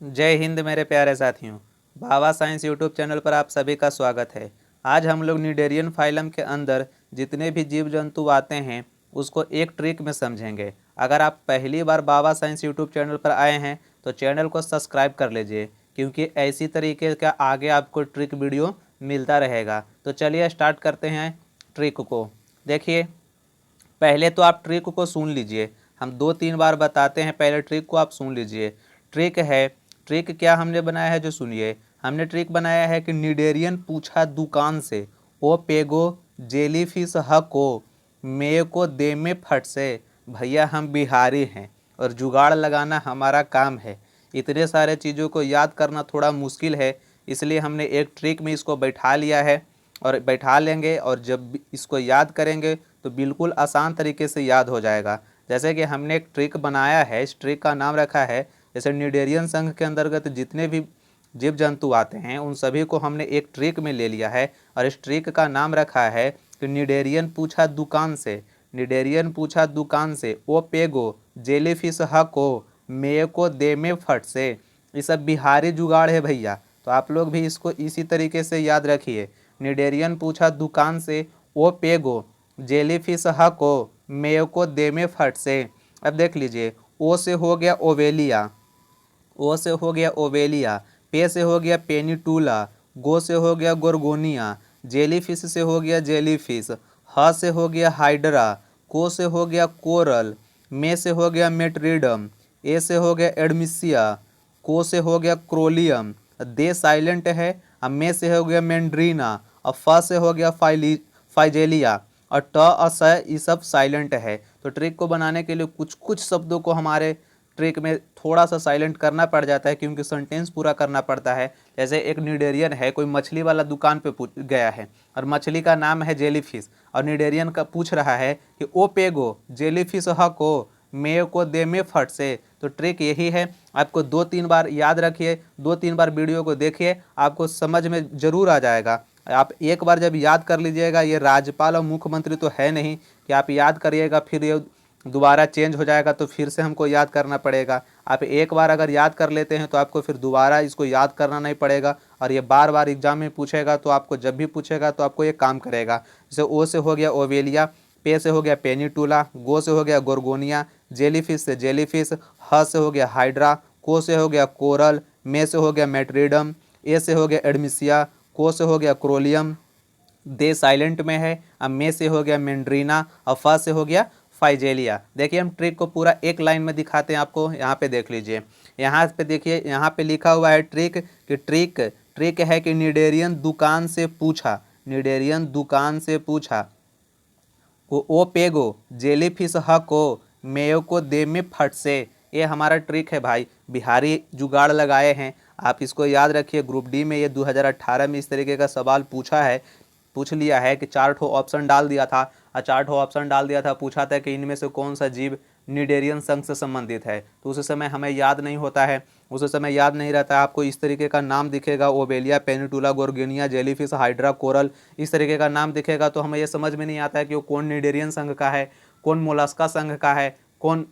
जय हिंद मेरे प्यारे साथियों। भावा साइंस यूट्यूब चैनल पर आप सभी का स्वागत है। आज हम लोग निडेरियन फाइलम के अंदर जितने भी जीव जंतु आते हैं उसको एक ट्रिक में समझेंगे। अगर आप पहली बार भावा साइंस यूट्यूब चैनल पर आए हैं तो चैनल को सब्सक्राइब कर लीजिए, क्योंकि ऐसी तरीके का आगे आपको ट्रिक वीडियो मिलता रहेगा। तो चलिए स्टार्ट करते हैं ट्रिक को। देखिए, पहले तो आप ट्रिक को सुन लीजिए। हम 2-3 बार बताते हैं, पहले ट्रिक को आप सुन लीजिए। ट्रिक है, ट्रिक क्या हमने बनाया है जो सुनिए। हमने ट्रिक बनाया है कि निडेरियन पूछा दुकान से, ओ पेगो जेलीफिश हको मे को दे में फट से। भैया हम बिहारी हैं और जुगाड़ लगाना हमारा काम है। इतने सारे चीज़ों को याद करना थोड़ा मुश्किल है, इसलिए हमने एक ट्रिक में इसको बैठा लिया है और बैठा लेंगे, और जब इसको याद करेंगे तो बिल्कुल आसान तरीके से याद हो जाएगा। जैसे कि हमने एक ट्रिक बनाया है, इस ट्रिक का नाम रखा है, जैसे निडेरियन संघ के अंतर्गत जितने भी जीव जंतु आते हैं उन सभी को हमने एक ट्रिक में ले लिया है, और इस ट्रिक का नाम रखा है कि निडेरियन पूछा दुकान से। निडेरियन पूछा दुकान से, ओ पेगो जेलीफिश हको मे को दे में फट से। ये सब बिहारी जुगाड़ है भैया, तो आप लोग भी इसको इसी तरीके से याद रखिए। निडेरियन पूछा दुकान से, ओ पेगो जेलीफिश हको मेयो को दे में फट से। अब देख लीजिए, ओ से हो गया ओवेलिया, ओ से हो गया ओवेलिया, पे से हो गया पेनिटूला, गो से हो गया गोरगोनिया, जेलीफिश से हो गया जेलीफिश, ह से हो गया हाइड्रा, को से हो गया कोरल, मे से हो गया मेट्रीडम, ए से हो गया एडमिसिया, को से हो गया क्रोलियम, दे साइलेंट है, अब मे से हो गया मेंड्रीना, और फ से हो गया फाइजेलिया, और ट और स ये सब साइलेंट है। तो ट्रिक को बनाने के लिए कुछ कुछ शब्दों को हमारे ट्रिक में थोड़ा सा साइलेंट करना पड़ जाता है, क्योंकि सेंटेंस पूरा करना पड़ता है। जैसे एक निडेरियन है, कोई मछली वाला दुकान पे गया है और मछली का नाम है जेलीफिश, और निडेरियन का पूछ रहा है कि ओ पेगो जेलीफिश हको मे को दे में फट से। तो ट्रिक यही है, आपको 2-3 बार याद रखिए, 2-3 बार वीडियो को देखिए, आपको समझ में ज़रूर आ जाएगा। आप एक बार जब याद कर लीजिएगा, ये राज्यपाल और मुख्यमंत्री तो है नहीं कि आप याद करिएगा फिर ये दोबारा चेंज हो जाएगा तो फिर से हमको याद करना पड़ेगा। आप एक बार अगर याद कर लेते हैं तो आपको फिर दोबारा इसको याद करना नहीं पड़ेगा, और ये बार बार एग्जाम में पूछेगा तो आपको जब भी पूछेगा तो आपको ये काम करेगा। जैसे ओ से हो गया ओवेलिया, पे से हो गया पेनिटूला, गो से हो गया गोरगोनिया, जेलीफिश से जेलीफिश, ह से हो गया हाइड्रा, को से हो गया कोरल, मे से हो गया मेट्रीडम, ए से हो गया एडमिसिया, को से हो गया क्रोलियम, दे साइलेंट में है, अब मे से हो गया मेंड्रीना, और फ से हो गया फाइजेलिया। देखिए, हम ट्रिक को पूरा एक लाइन में दिखाते हैं आपको। यहाँ पे देख लीजिए, यहाँ पे देखिए, यहाँ पे लिखा हुआ है ट्रिक कि ट्रिक है कि निडेरियन दुकान से पूछा, निडेरियन दुकान से पूछा, ओ पेगो जेलीफिश हको मेयो को दे में फट से। ये हमारा ट्रिक है भाई, बिहारी जुगाड़ लगाए हैं। आप इसको याद रखिए। ग्रुप डी में ये 2018 में इस तरीके का सवाल पूछ लिया है कि 4 ठो ऑप्शन डाल दिया था, और 4 ठो ऑप्शन डाल दिया था, पूछा था कि इनमें से कौन सा जीव निडेरियन संघ से संबंधित है। तो उस समय हमें याद नहीं होता है, उस समय याद नहीं रहता है। आपको इस तरीके का नाम दिखेगा, ओबेलिया, पेनिटूला, गोर्गेनिया, जेलीफिश, हाइड्रा, कोरल, इस तरीके का नाम दिखेगा, तो हमें ये समझ में नहीं आता है कि वो कौन निडेरियन संघ का है, कौन मोलस्का संघ का है, कौन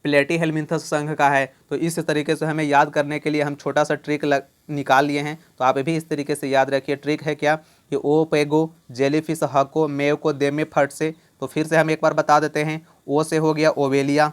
प्लेटी हेलमिंथस संघ का है। तो इस तरीके से हमें याद करने के लिए हम छोटा सा ट्रिक निकाल लिए हैं। तो आप भी इस तरीके से याद रखिए। ट्रिक है क्या कि ओ पेगो जेलीफिश हको मेव को दे में फट से। तो फिर से हम एक बार बता देते हैं। ओ से हो गया ओवेलिया,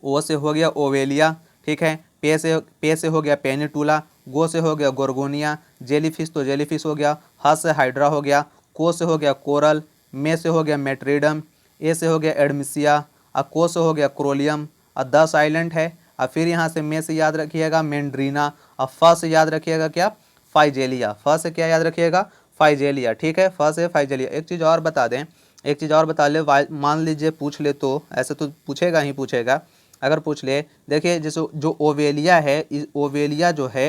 ओ से हो गया ओवेलिया, ठीक है। पे से हो गया पेनिटूला, गो से हो गया गोर्गोनिया, जेलीफिश तो जेलीफिश हो गया, ह से हाइड्रा हो गया, को से हो गया कोरल, मे से हो गया मेट्रीडम, ए से हो गया एडमिसिया, और को से हो गया क्रोलियम, और द साइलेंट है। और फिर यहाँ से मे से याद रखिएगा मेंड्रीना, और फ से याद रखिएगा क्या, फाइजेलिया। फ से क्या याद रखिएगा, फाइजेलिया, ठीक है। फ से फाइजेलिया। एक चीज़ और बता दें, एक चीज़ और बता ले, मान लीजिए पूछ ले, तो ऐसे तो पूछेगा ही पूछेगा। अगर पूछ ले, देखिए जैसे जो ओवेलिया है, इस ओवेलिया जो है,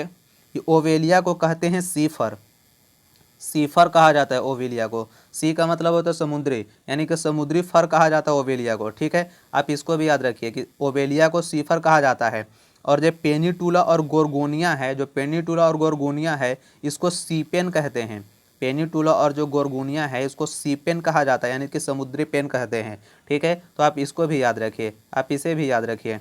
ये ओवेलिया को कहते हैं सीफर, सीफर कहा जाता है ओवेलिया को। सी का मतलब होता है समुद्री, यानी कि समुद्री फर कहा जाता है ओवेलिया को, ठीक है। आप इसको भी याद रखिए कि ओवेलिया को सीफर कहा जाता है। और जो पेनिटूला और गोर्गोनिया है, जो पेनिटूला और गोर्गोनिया है, इसको सीपेन कहते हैं। पेनिटूला और जो गोर्गोनिया है इसको सीपेन कहा जाता है, यानी कि समुद्री पेन कहते हैं, ठीक है। तो आप इसको भी याद रखिए, आप इसे भी याद रखिए,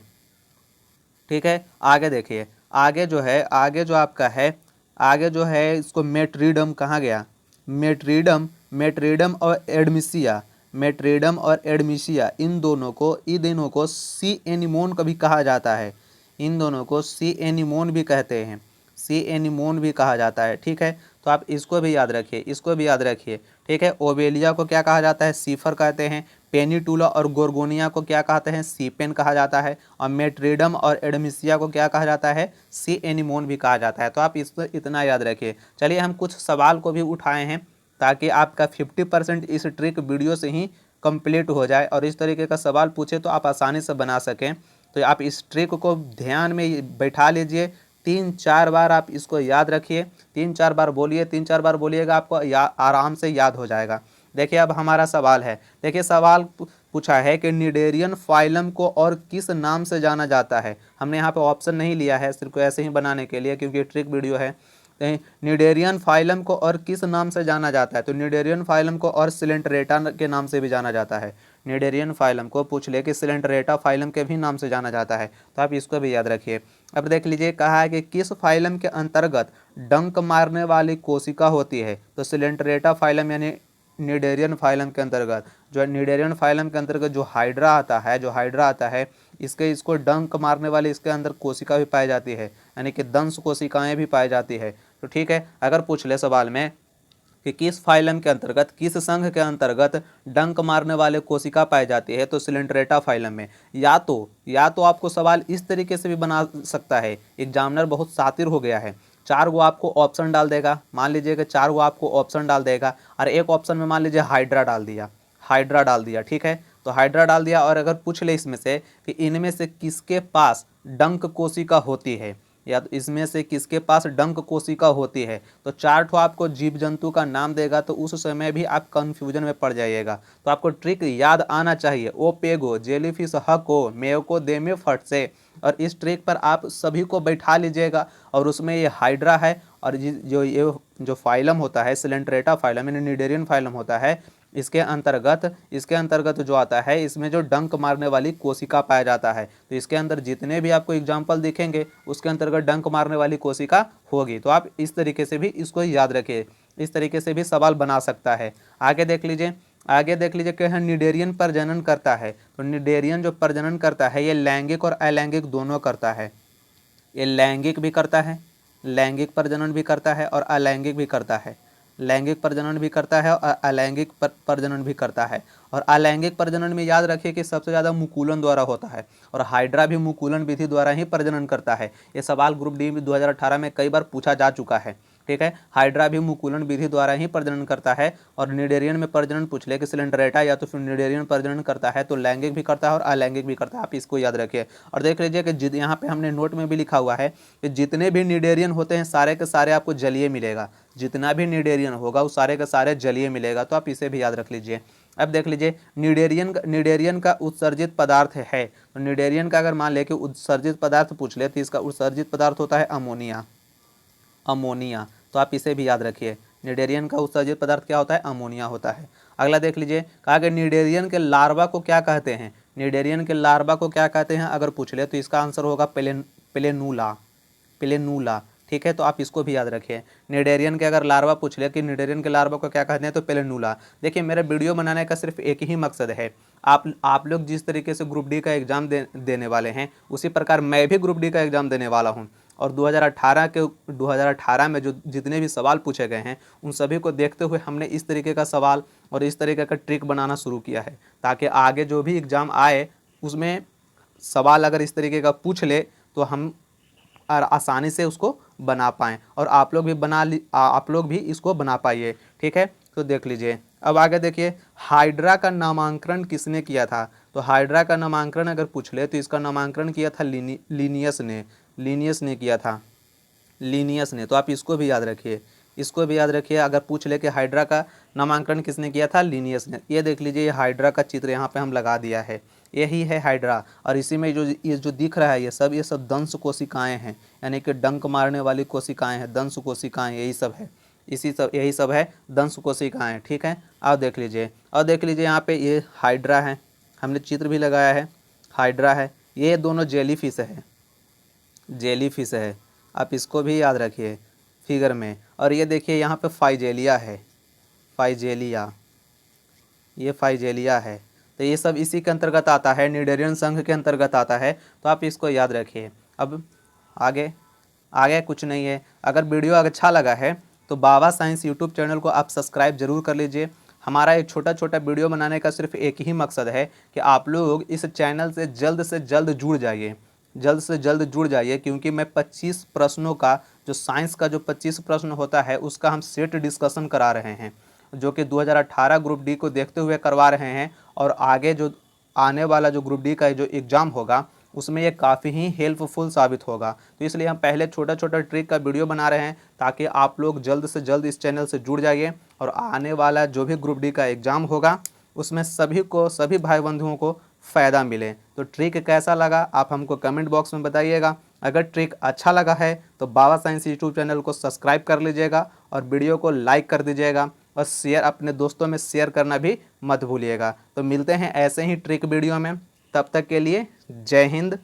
ठीक है। आगे देखिए, आगे जो आपका है, आगे जो है इसको मेट्रीडम कहाँ गया, मेट्रीडम और एडमिसिया, मेट्रीडम और एडमिसिया, इन दोनों को सी एनिमोन कभी कहा जाता है, इन दोनों को सी एनिमोन भी कहते हैं, सी एनिमोन भी कहा जाता है। ठीक है, तो आप इसको भी याद रखिए, इसको भी याद रखिए। ठीक है, ओबेलिया को क्या कहा जाता है, सीफर कहते हैं। पेनीटूला और गोर्गोनिया को क्या कहते हैं, सीपेन कहा जाता है। और मेट्रीडम और एडमिसिया को क्या कहा जाता है, सी एनिमोन भी कहा जाता है। तो आप इसको इतना याद रखिए। चलिए हम कुछ सवाल को भी उठाए हैं ताकि आपका 50% इस ट्रिक वीडियो से ही कंप्लीट हो जाए और इस तरीके का सवाल पूछे तो आप आसानी से बना सकें। तो आप इस ट्रिक को ध्यान में बैठा लीजिए, 3-4 बार आप इसको याद रखिए, 3-4 बार बोलिए, 3-4 बार बोलिएगा, आपको आराम से याद हो जाएगा। देखिए अब हमारा सवाल है, देखिए सवाल पूछा है कि निडेरियन फाइलम को और किस नाम से जाना जाता है। हमने यहाँ पे ऑप्शन नहीं लिया है, सिर्फ ऐसे ही बनाने के लिए क्योंकि ट्रिक वीडियो है। निडेरियन फाइलम को और किस नाम से जाना जाता है, तो निडेरियन फाइलम को और सिलेंटरेटा के नाम से भी जाना जाता है। निडेरियन फाइलम को पूछ ले कि सिलेंटरेटा फाइलम के भी नाम से जाना जाता है, तो आप इसको भी याद रखिए। अब देख लीजिए, कहा है कि किस फाइलम के अंतर्गत डंक मारने वाली कोशिका होती है, तो सिलेंटरेटा फाइलम यानी निडेरियन फाइलम के अंतर्गत, जो निडेरियन फाइलम के अंतर्गत जो हाइड्रा आता है, इसको डंक मारने वाली इसके अंदर कोशिका भी पाई जाती है, यानी कि दंश कोशिकाएं भी पाई जाती है। तो ठीक है, अगर पूछ ले सवाल में कि किस फाइलम के अंतर्गत, किस संघ के अंतर्गत डंक मारने वाले कोशिका पाई जाती है, तो सिलेंट्रेटा फाइलम में। या तो आपको सवाल इस तरीके से भी बना सकता है, एग्जामिनर बहुत शातिर हो गया है, 4 गो आपको ऑप्शन डाल देगा, मान लीजिए कि 4 गो आपको ऑप्शन डाल देगा और एक ऑप्शन में मान लीजिए हाइड्रा डाल दिया। ठीक है, तो हाइड्रा डाल दिया और अगर पूछ ले इसमें से कि इनमें से किसके पास डंक कोशिका होती है, या तो इसमें से किसके पास डंक कोशिका होती है, तो 4 ठो आपको जीव जंतु का नाम देगा, तो उस समय भी आप कंफ्यूजन में पड़ जाइएगा। तो आपको ट्रिक याद आना चाहिए, ओपेगो, जेलीफिश, हको, मेयोको, देमे, फट से। और इस ट्रिक पर आप सभी को बैठा लीजिएगा और उसमें ये हाइड्रा है और ये जो फाइलम होता है सिलेंट्रेटा फाइलम यानी निडेरियन फाइलम होता है, इसके अंतर्गत जो आता है, इसमें जो डंक मारने वाली कोशिका पाया जाता है, तो इसके अंदर जितने भी आपको एग्जाम्पल दिखेंगे उसके अंतर्गत डंक मारने वाली कोशिका होगी। तो आप इस तरीके से भी इसको याद रखिए, इस तरीके से भी सवाल बना सकता है। आगे देख लीजिए कि निडेरियन प्रजनन करता है, तो निडेरियन जो प्रजनन करता है ये लैंगिक और अलैंगिक दोनों करता है। ये लैंगिक भी करता है, लैंगिक प्रजनन भी करता है और अलैंगिक भी करता है, लैंगिक प्रजनन भी करता है और अलैंगिक प्रजनन भी करता है। और अलैंगिक प्रजनन में याद रखिए कि सबसे ज़्यादा मुकुलन द्वारा होता है और हाइड्रा भी मुकुलन विधि द्वारा ही प्रजनन करता है। ये सवाल ग्रुप डी में 2018 में कई बार पूछा जा चुका है। ठीक है, हाइड्रा भी मुकुलन विधि द्वारा ही प्रजनन करता है। और निडेरियन में प्रजनन पूछ ले कि सिलेंडरेटा या तो फिर निडेरियन प्रजनन करता है, तो लैंगिक भी करता है और अलैंगिक भी करता है, आप इसको याद रखिए। और देख लीजिए कि यहाँ पे हमने नोट में भी लिखा हुआ है कि जितने भी निडेरियन होते हैं सारे के सारे आपको जलीय मिलेगा, जितना भी निडेरियन होगा वो सारे के सारे जलीय मिलेगा, तो आप इसे भी याद रख लीजिए। अब देख लीजिए, निडेरियन का उत्सर्जित पदार्थ है, तो निडेरियन का अगर मान ले कि उत्सर्जित पदार्थ पूछ ले तो इसका उत्सर्जित पदार्थ होता है अमोनिया, तो आप इसे भी याद रखिए। निडेरियन का उत्सर्जित पदार्थ क्या होता है, अमोनिया होता है। अगला देख लीजिए, कहा कि निडेरियन के लार्वा को क्या कहते हैं, निडेरियन के लार्वा को क्या कहते हैं अगर पूछ ले तो इसका आंसर होगा प्लेनूला। ठीक है, तो आप इसको भी याद रखिए। निडेरियन के अगर लार्वा पूछ ले कि निडेरियन के लार्वा को क्या कहते हैं, तो प्लेनूला। देखिए मेरा वीडियो बनाने का सिर्फ एक ही मकसद है, आप लोग जिस तरीके से ग्रुप डी का एग्ज़ाम देने वाले हैं उसी प्रकार मैं भी ग्रुप डी का एग्ज़ाम देने वाला हूं। और 2018 में जो जितने भी सवाल पूछे गए हैं उन सभी को देखते हुए हमने इस तरीके का सवाल और इस तरीके का ट्रिक बनाना शुरू किया है, ताकि आगे जो भी एग्ज़ाम आए उसमें सवाल अगर इस तरीके का पूछ ले तो हम आसानी से उसको बना पाएँ और आप लोग भी इसको बना पाइए। ठीक है, तो देख लीजिए। अब आगे देखिए, हाइड्रा का नामांकन किसने किया था, तो हाइड्रा का नामांकन अगर पूछ ले तो इसका नामांकन किया था लीनियस ने किया था, लीनियस ने। तो आप इसको भी याद रखिए, अगर पूछ ले कि हाइड्रा का नामांकन किसने किया था, लीनियस ने। ये देख लीजिए, ये हाइड्रा का चित्र यहाँ पे हम लगा दिया है, यही है हाइड्रा। और इसी में ये जो दिख रहा है ये सब दंश कोशिकाएं हैं, यानी कि डंक मारने वाली कोशिकाएं हैं, दंश कोशिकाएं, यही सब है दंश कोशिकाएं। ठीक है, अब देख लीजिए यहाँ पे ये हाइड्रा है, हमने चित्र भी लगाया है, हाइड्रा है, ये दोनों जेलीफिश है, जेली फिश है, आप इसको भी याद रखिए फिगर में। और ये देखिए यहाँ पे फाइजेलिया है, फाइजेलिया, ये फाइजेलिया है। तो ये सब इसी के अंतर्गत आता है, निडेरियन संघ के अंतर्गत आता है, तो आप इसको याद रखिए। अब आगे आगे कुछ नहीं है। अगर वीडियो अच्छा लगा है तो बाबा साइंस यूट्यूब चैनल को आप सब्सक्राइब जरूर कर लीजिए। हमारा एक छोटा छोटा वीडियो बनाने का सिर्फ एक ही मकसद है कि आप लोग इस चैनल से जल्द जुड़ जाइए, जल्द से जल्द जुड़ जाइए, क्योंकि मैं 25 प्रश्नों का, जो साइंस का जो 25 प्रश्न होता है उसका हम सेट डिस्कशन करा रहे हैं, जो कि 2018 ग्रुप डी को देखते हुए करवा रहे हैं। और आगे जो आने वाला जो ग्रुप डी का जो एग्ज़ाम होगा उसमें ये काफ़ी ही हेल्पफुल साबित होगा। तो इसलिए हम पहले छोटा छोटा ट्रिक का वीडियो बना रहे हैं ताकि आप लोग जल्द से जल्द इस चैनल से जुड़ जाइए और आने वाला जो भी ग्रुप डी का एग्ज़ाम होगा उसमें सभी को, सभी भाई बंधुओं को फ़ायदा मिले। तो ट्रिक कैसा लगा आप हमको कमेंट बॉक्स में बताइएगा। अगर ट्रिक अच्छा लगा है तो बाबा साइंस यूट्यूब चैनल को सब्सक्राइब कर लीजिएगा और वीडियो को लाइक कर दीजिएगा और शेयर, अपने दोस्तों में शेयर करना भी मत भूलिएगा। तो मिलते हैं ऐसे ही ट्रिक वीडियो में, तब तक के लिए जय हिंद,